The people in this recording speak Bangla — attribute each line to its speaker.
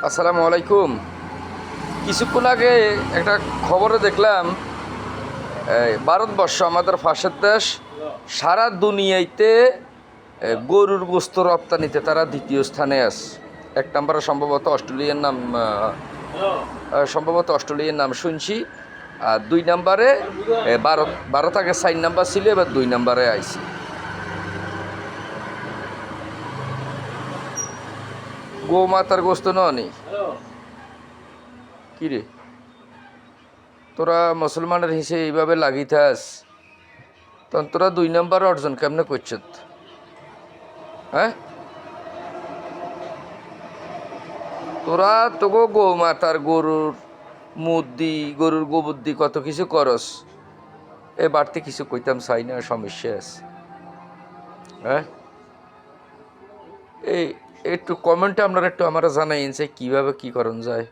Speaker 1: আসসালামু আলাইকুম। কিছুক্ষণ আগে একটা খবরে দেখলাম, ভারতবর্ষ আমাদের পাশের দেশ, সারা দুনিয়াইতে গরুর গোস্ত রপ্তানিতে তারা দ্বিতীয় স্থানে আছে। এক নম্বরে সম্ভবত অস্ট্রেলিয়ার নাম শুনছি। আর দুই নম্বরে ভারত। ভারত আগে 4 নাম্বার ছিল, এবার 2 নাম্বারে আইছে। গোমাতার গোস্ত ননি কি রে, তোরা মুসলমানের হিসেবে এইভাবে লাগিথাস, তখন তোরা 2 নাম্বার অর্জন কেমনে করছ? হ্যাঁ, তোরা তোকে গোমাতার গরুর মুদ্দি, গরুর গোবুদ্দি কত কিছু করস, এ বাড়তি কিছু কইতাম চাই না, সমস্যা আছে। হ্যাঁ, এই একটু কমেন্টে আপনারা একটু আমরা জানাইন যে কীভাবে কী করণ যায়।